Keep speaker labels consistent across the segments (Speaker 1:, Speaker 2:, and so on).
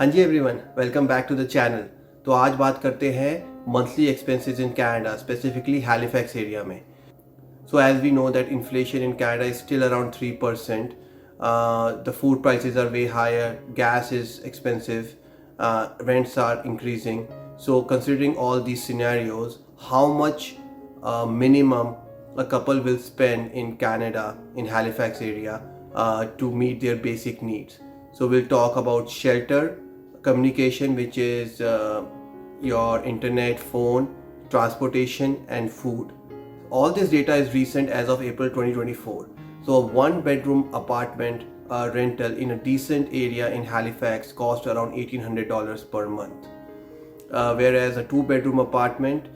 Speaker 1: हाँ जी everyone, welcome back to the channel. तो आज बात करते हैं monthly expenses in Canada, specifically Halifax area में। So as we know that inflation in Canada is still around 3%. The food prices are way higher, gas is expensive, rents are increasing. So considering all these scenarios, how much minimum a couple will spend in Canada, in Halifax area, to meet their basic needs? So we'll talk about shelter, communication, which is your internet, phone, transportation, and food. All this data is recent as of April 2024. So a one bedroom apartment rental in a decent area in Halifax cost around $1,800 per month, whereas a two bedroom apartment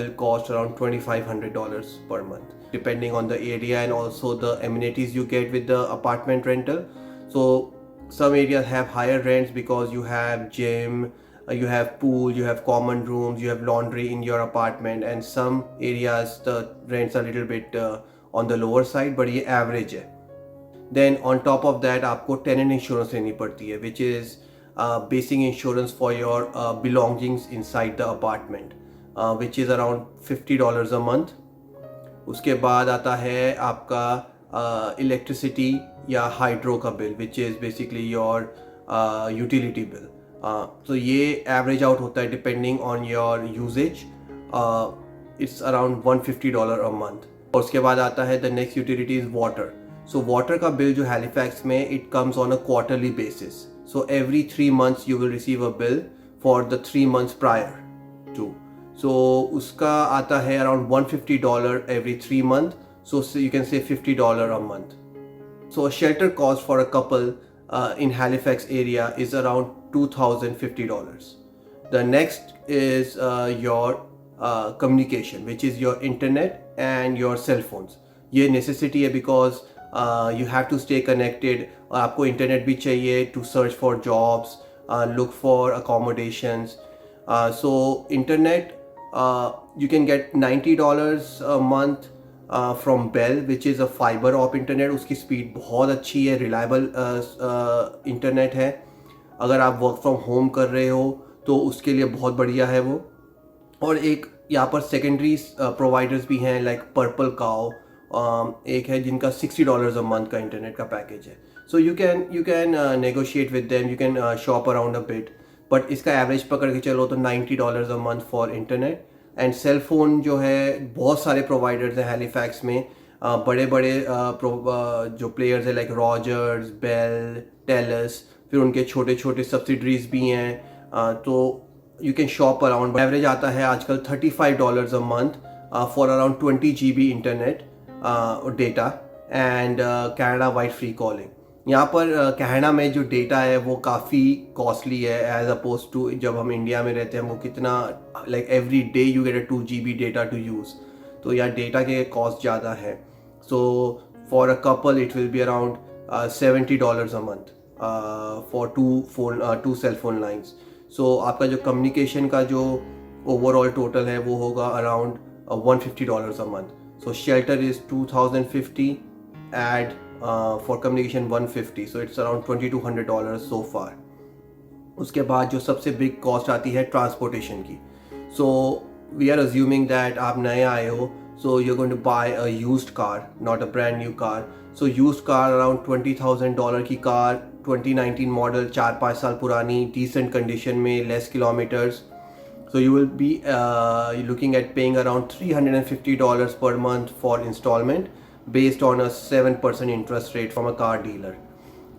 Speaker 1: will cost around $2,500 per month, depending on the area and also the amenities you get with the apartment rental. So some areas have higher rents because you have gym, you have pool, you have common rooms, you have laundry in your apartment, and some areas the rents are a little bit on the lower side, but ये average है. Then on top of that आपको tenant insurance लेनी पड़ती है, which is basic insurance for your belongings inside the apartment, which is around $50 a month. उसके बाद आता है आपका इलेक्ट्रिसिटी या हाइड्रो का bill, which is basically your utility bill. तो ये एवरेज आउट होता है depending on your usage. It's around $150 a month. और उसके बाद आता है the next utility is water. So water का बिल जो हैलिफैक्स में it comes on a quarterly basis. So every 3 months you will receive a bill for the 3 months prior to. So उसका आता है around $150 every 3 months. So you can say $50 a month. So a shelter cost for a couple in Halifax area is around $2,050. The next is your communication, which is your internet and your cell phones. ये necessity है because you have to stay connected. और आपको internet भी चाहिए to search for jobs, look for accommodations. So internet, you can get $90 a month from Bell, which is a fiber op internet. उसकी speed बहुत अच्छी है, reliable internet है. अगर आप वर्क फ्रॉम होम कर रहे हो तो उसके लिए बहुत बढ़िया है वो. और एक यहाँ पर सेकेंडरी प्रोवाइडर्स भी हैं लाइक पर्पल काउ. एक है जिनका $60 a month का इंटरनेट का पैकेज है. So you can negotiate with them, you can shop around a bit. But इसका एवरेज पकड़ के चलो तो $90 a month for internet. And cell phone जो है बहुत सारे प्रोवाइडर्स हैं हैलिफैक्स में. बड़े बड़े जो प्लेयर्स हैं लाइक रॉजर्स, बेल, टेलस, फिर उनके छोटे छोटे सब्सिडरीज भी हैं. तो you can shop around. Average आता है आजकल $35 a month for around 20 GB internet data and Canada wide free calling. यहाँ पर कनाडा में जो डेटा है वो काफ़ी कॉस्टली है एज अपोज टू जब हम इंडिया में रहते हैं. वो कितना like every day you get a 2 GB data to use. तो यहाँ डेटा के कॉस्ट ज़्यादा है. So for a couple it will be around $70 a month for two cell phone lines. So आपका जो कम्युनिकेशन का जो ओवरऑल टोटल है वो होगा around $150 a month. So shelter is $2,050, add for communication $150, so it's around $2,200 so far. उसके बाद जो सबसे बिग कॉस्ट आती है ट्रांसपोर्टेशन की. So we are assuming that आप नए आए हो, so you're going to buy a used car, not a brand new car. So used car around $20,000 की कार, 2019 मॉडल, 4-5 साल पुरानी, decent condition में, less kilometers. So you will be looking at paying around $350 per month for installment based on a 7% interest rate from a car dealer.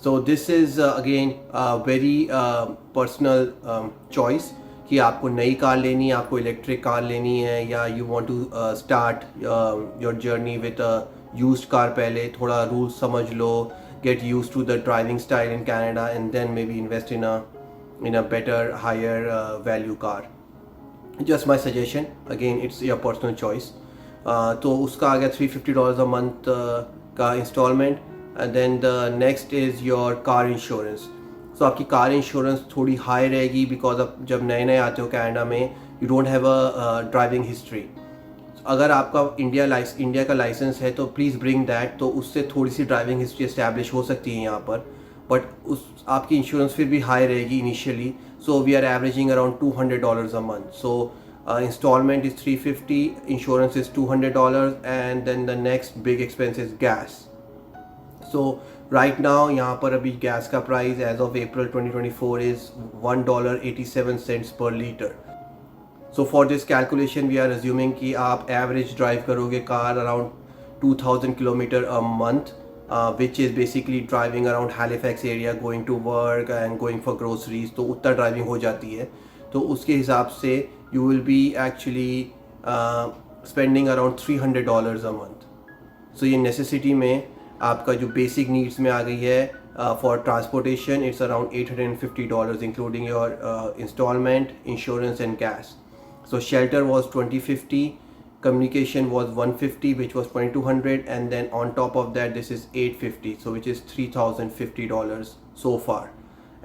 Speaker 1: So this is again a very personal choice कि आपको नई car लेनी है, आपको electric car लेनी है, या you want to start your journey with a used car. पहले थोड़ा rules समझ लो, get used to the driving style in Canada, and then maybe invest in a better, higher value car. Just my suggestion, again it's your personal choice. तो उसका आ गया $350 a month का installment. And then the next is your car insurance. So आपकी car insurance थोड़ी high रहेगी because आप जब नए नए आते हो कनाडा में, you don't have a driving history. अगर आपका इंडिया का लाइसेंस है तो प्लीज़ ब्रिंग दैट. तो उससे थोड़ी सी ड्राइविंग हिस्ट्री इस्टेब्लिश हो सकती है यहाँ पर. बट उस आपकी इंश्योरेंस फिर भी हाई रहेगी initially. So we are averaging around $200 a month. So installment is $350, insurance is $200, and then the next big expense is gas. So right now यहाँ पर अभी गैस का price as of April 2024 is $1.87 per liter. So for this calculation we are assuming कि आप average drive करोगे car around 2000 kilometre a month, which is basically driving around Halifax area, going to work and going for groceries. तो उतना driving हो जाती है. तो उसके हिसाब से you will be actually spending around $300 a month. So ये नेसेसिटी में आपका जो बेसिक नीड्स में आ गई है for transportation it's around $850 including your instalment, insurance and gas. So shelter was $2050, communication was $150 which was $2200, and then on top of that this is $850, so which is $3050 so far.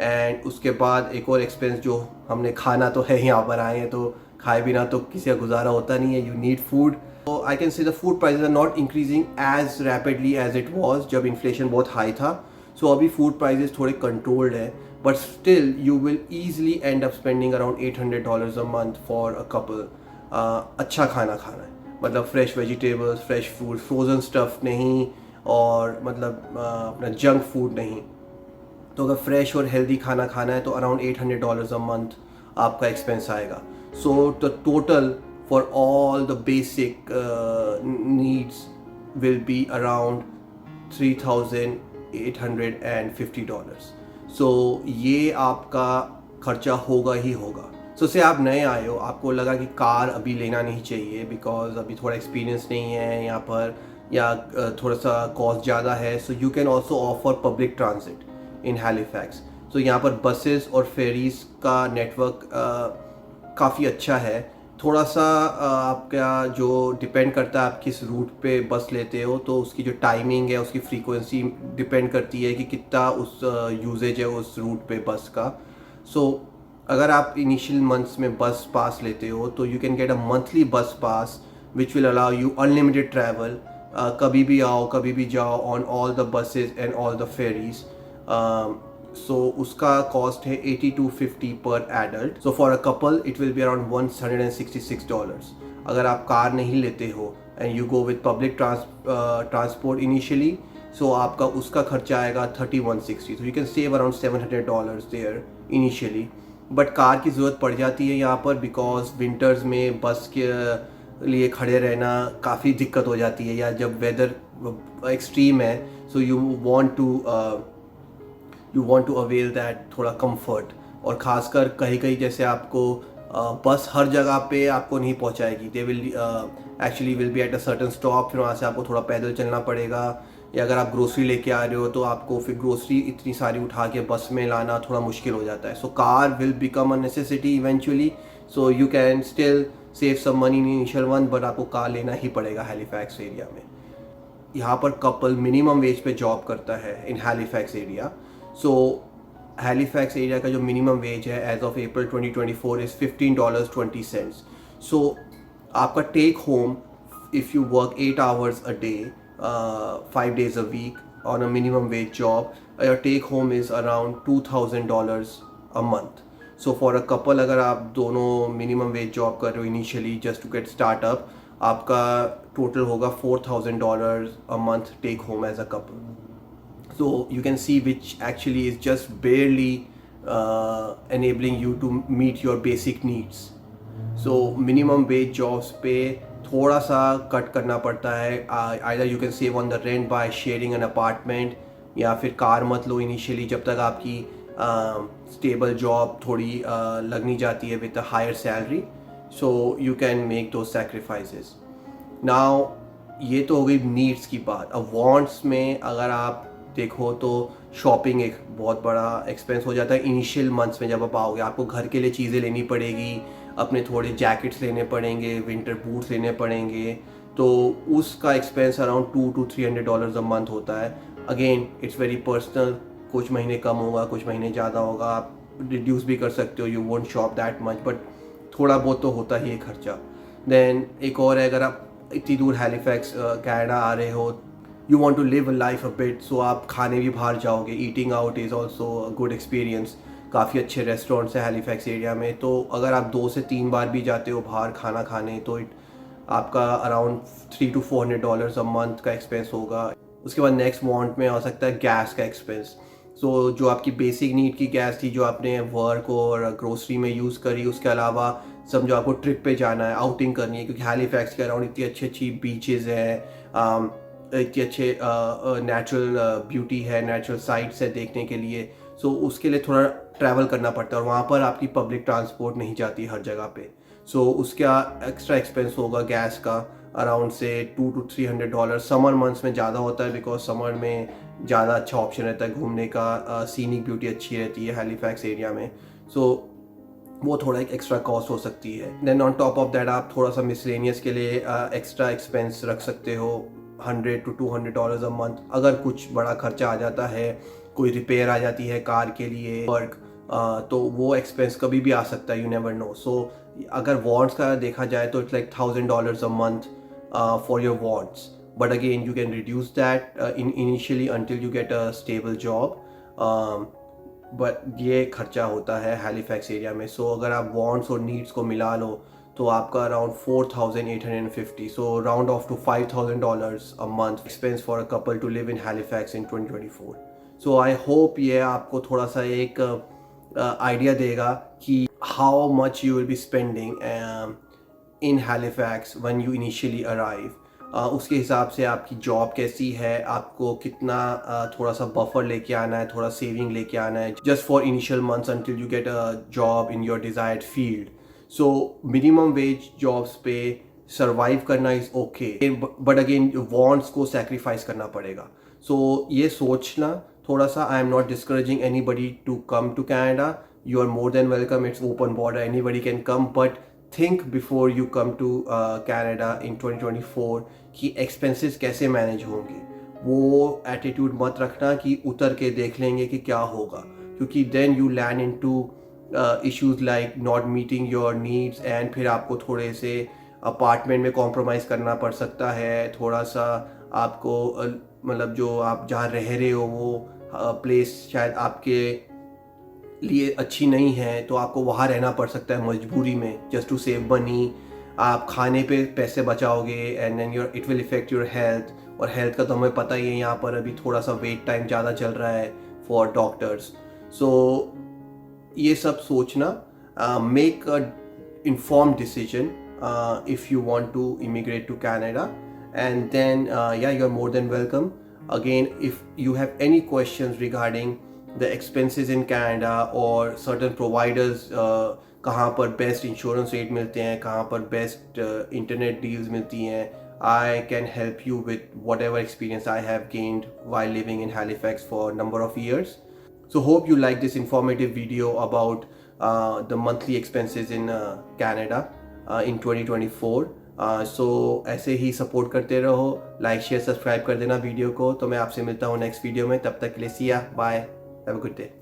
Speaker 1: And उसके बाद एक और expense जो हमने खाना तो है, यहाँ पर आए हैं तो खाए बिना तो किसी का गुजारा होता नहीं है. You need food. So I can say the food prices are not increasing as rapidly as it was जब इन्फ्लेशन बहुत हाई था. So अभी food prices थोड़े controlled है, but still you will easily end up spending around $800 a month for a couple. अच्छा खाना खाना है, मतलब fresh vegetables, fresh food, frozen stuff नहीं, और मतलब अपना जंक फूड नहीं. तो अगर फ्रेश और हेल्दी खाना खाना है तो अराउंड $800 a month आपका एक्सपेंस आएगा. So the total for all the basic needs will be around $3,850. So ये आपका खर्चा होगा ही होगा. So से आप नए आए हो, आपको लगा कि कार अभी लेना नहीं चाहिए बिकॉज अभी थोड़ा एक्सपीरियंस नहीं है यहाँ पर, या थोड़ा सा कॉस्ट ज़्यादा है. So you can also offer public transit in Halifax. So यहाँ पर बसेस और फेरीज का नेटवर्क काफ़ी अच्छा है. थोड़ा सा आपका जो डिपेंड करता है आप किस रूट पे बस लेते हो, तो उसकी जो टाइमिंग है, उसकी फ्रीक्वेंसी डिपेंड करती है कि कितना उस यूजेज है उस रूट पे बस का. सो अगर आप इनिशियल मंथ्स में बस पास लेते हो तो you can get a monthly bus pass which will allow you unlimited travel. कभी भी आओ कभी भी जाओ on all the buses and all the ferries. So उसका कॉस्ट है $82.50 per adult. So for a couple it will be around $166. अगर आप कार नहीं लेते हो and you go with public transport initially, so आपका उसका खर्चा आएगा $3160. तो you can save around $700 there initially. But car की ज़रूरत पड़ जाती है यहाँ पर बिकॉज विंटर्स में बस के लिए खड़े रहना काफ़ी दिक्कत हो जाती है, या जब वेदर एक्सट्रीम है. So you want to avail that थोड़ा कंफर्ट. और ख़ासकर कहीं कहीं जैसे आपको बस हर जगह पे आपको नहीं पहुंचाएगी. They will actually will be at a certain stop, फिर वहाँ से आपको थोड़ा पैदल चलना पड़ेगा. या अगर आप ग्रोसरी लेके आ रहे हो तो आपको फिर ग्रोसरी इतनी सारी उठा के बस में लाना थोड़ा मुश्किल हो जाता है. So car will become a necessity eventually. So you can still save some money in initial one, but आपको कार लेना ही पड़ेगा हैलिफैक्स एरिया में. यहाँ पर कपल मिनिमम वेज पे जॉब करता है in Halifax area. So Halifax area का जो मिनिमम वेज है as of April 2024 is $15.20. So आपका take home if you work 8 hours a day, 5 days a week on a minimum wage job, your take home is around $2,000 a month. So for a couple अगर आप दोनों minimum wage job कर रहे हो initially just to get startup, आपका total होगा $4,000 a month take home as a couple. So you can see which actually is just barely enabling you to meet your basic needs. So minimum wage jobs पे थोड़ा सा cut करना पड़ता है. Either you can save on the rent by sharing an apartment, या फिर car मत लो initially जब तक आपकी स्टेबल जॉब थोड़ी लगनी जाती है with a higher salary. So you can make do sacrifices. Now ये तो हो गई नीड्स की बात. अब वांट्स में अगर आप देखो तो शॉपिंग एक बहुत बड़ा एक्सपेंस हो जाता है इनिशियल मंथ्स में. जब आप आओगे आपको घर के लिए चीज़ें लेनी पड़ेगी, अपने थोड़े जैकेट्स लेने पड़ेंगे, विंटर बूट्स लेने पड़ेंगे, तो उसका expense around $200 to $300 a month होता है. अगेन इट्स वेरी पर्सनल, कुछ महीने कम होगा, कुछ महीने ज़्यादा होगा, आप रिड्यूस भी कर सकते हो. You won't shop that much, but थोड़ा बहुत तो होता ही है खर्चा. देन एक और है, अगर आप इतनी दूर हैलिफैक्स कनाडा आ रहे हो, you want to live a life a bit, so आप खाने भी बाहर जाओगे. Eating out is also a good experience. काफ़ी अच्छे रेस्टोरेंट्स हैं हैलिफैक्स एरिया में. तो अगर आप 2 से 3 बार भी जाते हो बाहर खाना खाने, तो आपका अराउंड $300 to $400 अ मंथ का एक्सपेंस होगा. उसके बाद नेक्स्ट वांट में आ सकता है गैस का एक्सपेंस. सो जो आपकी बेसिक नीड की गैस थी, जो आपने वर्क और ग्रोसरी में यूज़ करी, उसके अलावा समझो आपको ट्रिप पे जाना है, आउटिंग करनी है, क्योंकि हैलिफैक्स के अराउंड इतनी अच्छी अच्छी बीचेस हैं, इतने अच्छे नेचुरल ब्यूटी है, नेचुरल साइट्स है देखने के लिए. सो उसके लिए थोड़ा ट्रैवल करना पड़ता है और वहाँ पर आपकी पब्लिक ट्रांसपोर्ट नहीं जाती हर जगह पे. सो उसका एक्स्ट्रा एक्सपेंस होगा गैस का अराउंड से $200 to $300. समर मंथ्स में ज़्यादा होता है, बिकॉज समर में ज़्यादा अच्छा ऑप्शन रहता है घूमने का, सीनिक ब्यूटी अच्छी रहती है हैलिफैक्स एरिया में. सो वो थोड़ा एक एक्स्ट्रा कॉस्ट हो सकती है. Then on top of that आप थोड़ा सा मिसलेनियस के लिए एक्स्ट्रा एक्सपेंस रख सकते हो, $100 to $200 अ मंथ. अगर कुछ बड़ा खर्चा आ जाता है, कोई रिपेयर आ जाती है कार के लिए, वर्क, तो वो एक्सपेंस कभी भी आ सकता है, यू नेवर नो. सो अगर वॉन्ट्स का देखा जाए तो it's like $1,000 a month for your wants. But again you can reduce that initially until you get a stable job. But ये खर्चा होता है हैलिफैक्स एरिया में. सो अगर आप वॉन्ट्स और नीड्स को मिला लो तो आपका around $4,850, so round off to $5,000 a month expense for a couple to live in Halifax in 2024. So I hope ये आपको थोड़ा सा एक आइडिया देगा कि how much you will be spending in Halifax when you initially arrive. उसके हिसाब से आपकी जॉब कैसी है, आपको कितना थोड़ा सा बफर लेके आना है, थोड़ा सेविंग लेके आना है, just for initial months until you get a job in your desired field. So minimum wage jobs पे सर्वाइव करना is okay, but again wants को सेक्रीफाइस करना पड़ेगा. सो ये सोचना थोड़ा सा. I am not discouraging anybody to come to Canada. You are more than welcome. It's open border, anybody can come, but think before you come to Canada in 2024 कि expenses कैसे manage होंगे. वो attitude मत रखना कि उतर के देख लेंगे कि क्या होगा, क्योंकि then you land into issues like not meeting your needs, and फिर आपको थोड़े से अपार्टमेंट में कॉम्प्रोमाइज़ करना पड़ सकता है. थोड़ा सा आपको मतलब जो आप जहाँ रह रहे हो वो प्लेस शायद आपके लिए अच्छी नहीं है, तो आपको वहाँ रहना पड़ सकता है मजबूरी में, जस्ट टू सेव मनी. आप खाने पे पैसे बचाओगे and then your it will effect your health. और हेल्थ का तो हमें पता ही है, यहाँ पर अभी थोड़ा सा वेट टाइम ज़्यादा चल रहा है फॉर डॉक्टर्स. सो ये सब सोचना, make a informed decision if you want to immigrate to Canada, and then yeah, you're more than welcome. Again, if you have any questions regarding the expenses in Canada or certain providers, कहाँ पर best insurance rate मिलते हैं, कहाँ पर best internet deals मिलती हैं, I can help you with whatever experience I have gained while living in Halifax for a number of years. So hope you like this informative video about the monthly expenses in Canada in 2024. सो ऐसे ही support करते रहो, like share subscribe कर देना video को. तो मैं आपसे मिलता हूँ नेक्स्ट वीडियो में. तब तक के लिए see ya bye, have a good day.